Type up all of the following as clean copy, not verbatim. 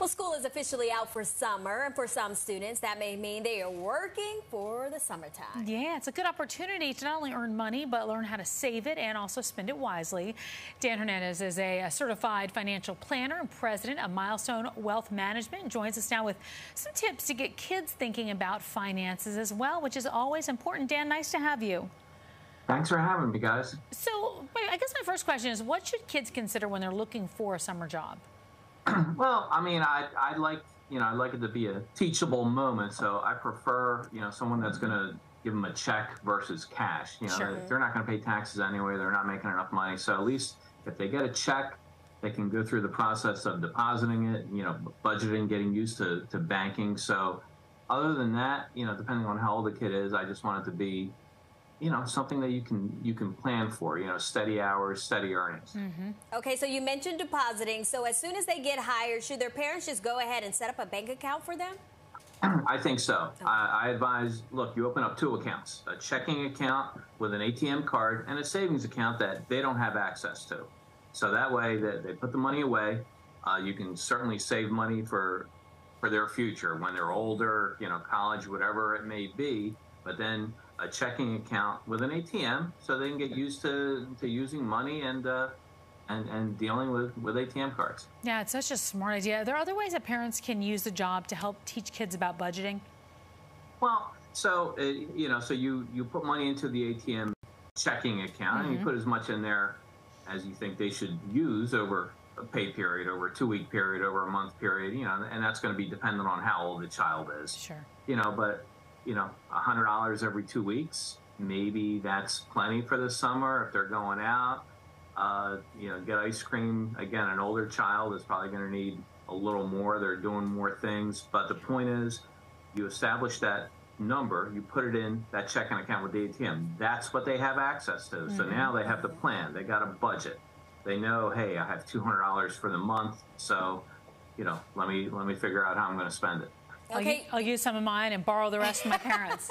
Well, school is officially out for summer, and for some students, that may mean they are working for the summertime. Yeah, it's a good opportunity to not only earn money, but learn how to save it and also spend it wisely. Dan Hernandez is a certified financial planner and president of Milestone Wealth Management, and joins us now with some tips to get kids thinking about finances as well, which is always important. Dan, nice to have you. Thanks for having me, guys. So, I guess my first question is, what should kids consider when they're looking for a summer job? Well, I mean, I'd like it to be a teachable moment. So I prefer, someone that's going to give them a check versus cash. Sure. They're not going to pay taxes anyway. They're not making enough money. So at least if they get a check, they can go through the process of depositing it, budgeting, getting used to banking. So other than that, depending on how old the kid is, I just want it to be, something that you can plan for, steady hours, steady earnings. Mm-hmm. Okay, so you mentioned depositing. So as soon as they get hired, should their parents just go ahead and set up a bank account for them? I think so. Okay. I advise, look, you open up two accounts, a checking account with an ATM card and a savings account that they don't have access to. So that way they put the money away. You can certainly save money for their future when they're older, college, whatever it may be. But then a checking account with an ATM, so they can get used to using money and dealing with ATM cards. Yeah, it's such a smart idea. Are there other ways that parents can use the job to help teach kids about budgeting? Well, so so you put money into the ATM checking account, and you put as much in there as you think they should use over a pay period, over a 2-week period, over a month period, and that's going to be dependent on how old the child is. Sure. But $100 every 2 weeks, maybe that's plenty for the summer if they're going out. Get ice cream. Again, an older child is probably going to need a little more. They're doing more things. But the point is, you establish that number, you put it in that checking account with the ATM. That's what they have access to. So now they have the plan. They got a budget. They know, hey, I have $200 for the month. So, let me figure out how I'm going to spend it. Okay. I'll use some of mine and borrow the rest from my parents.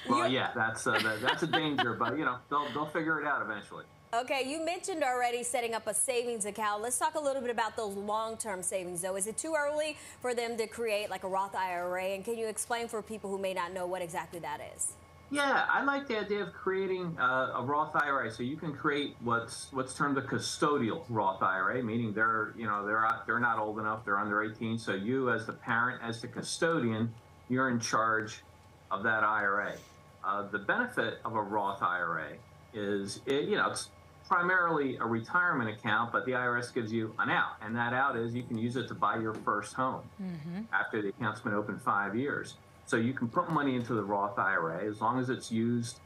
Well, yeah, that's a danger, but they'll figure it out eventually. Okay, you mentioned already setting up a savings account. Let's talk a little bit about those long-term savings, though. Is it too early for them to create like a Roth IRA? And can you explain for people who may not know what exactly that is? Yeah, I like the idea of creating a Roth IRA. So you can create what's termed a custodial Roth IRA, meaning they're not old enough, they're under 18. So you, as the parent, as the custodian, you're in charge of that IRA. The benefit of a Roth IRA is it's primarily a retirement account, but the IRS gives you an out, and that out is you can use it to buy your first home after the account's been open 5 years. So you can put money into the Roth IRA as long as it's used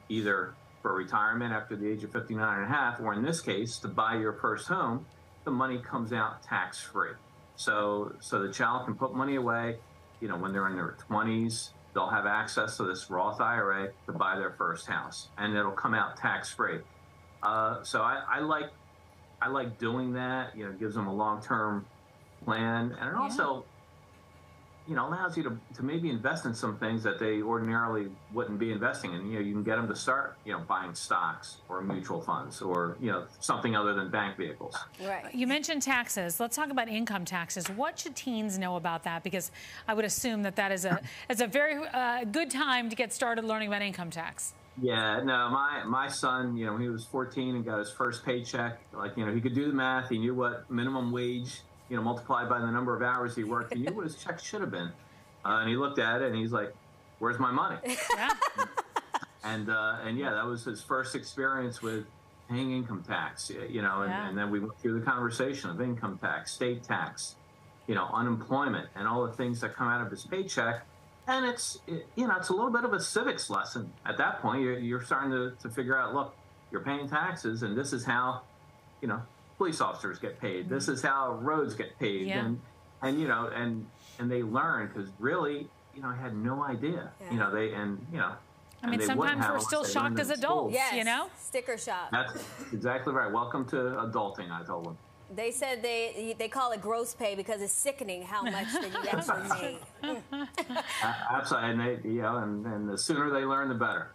either for retirement after the age of 59 and a half, or in this case, to buy your first home. The money comes out tax-free. So the child can put money away, when they're in their 20s, they'll have access to this Roth IRA to buy their first house, and it'll come out tax-free. So I like doing that. It gives them a long-term plan, and it also allows you to maybe invest in some things that they ordinarily wouldn't be investing in. You can get them to start, buying stocks or mutual funds or, something other than bank vehicles. Right. You mentioned taxes. Let's talk about income taxes. What should teens know about that? Because I would assume that is a very good time to get started learning about income tax. Yeah, no, my son, when he was 14 and got his first paycheck, he could do the math. He knew what minimum wage, multiplied by the number of hours he worked. He knew what his check should have been. And he looked at it and he's like, where's my money? Yeah. And yeah, that was his first experience with paying income tax, and then we went through the conversation of income tax, state tax, unemployment, and all the things that come out of his paycheck. And it's a little bit of a civics lesson. At that point, you're starting to figure out, look, you're paying taxes, and this is how, police officers get paid. This is how roads get paid. Yeah. And they learn, because really, I had no idea. Yeah. I mean, sometimes we're still shocked as adults, Yes, sticker shock. That's exactly right. Welcome to adulting, I told them. They said they call it gross pay because it's sickening how much that you actually made. Absolutely, and the sooner they learn, the better.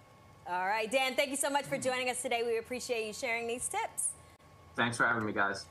All right, Dan, thank you so much for joining us today. We appreciate you sharing these tips. Thanks for having me, guys.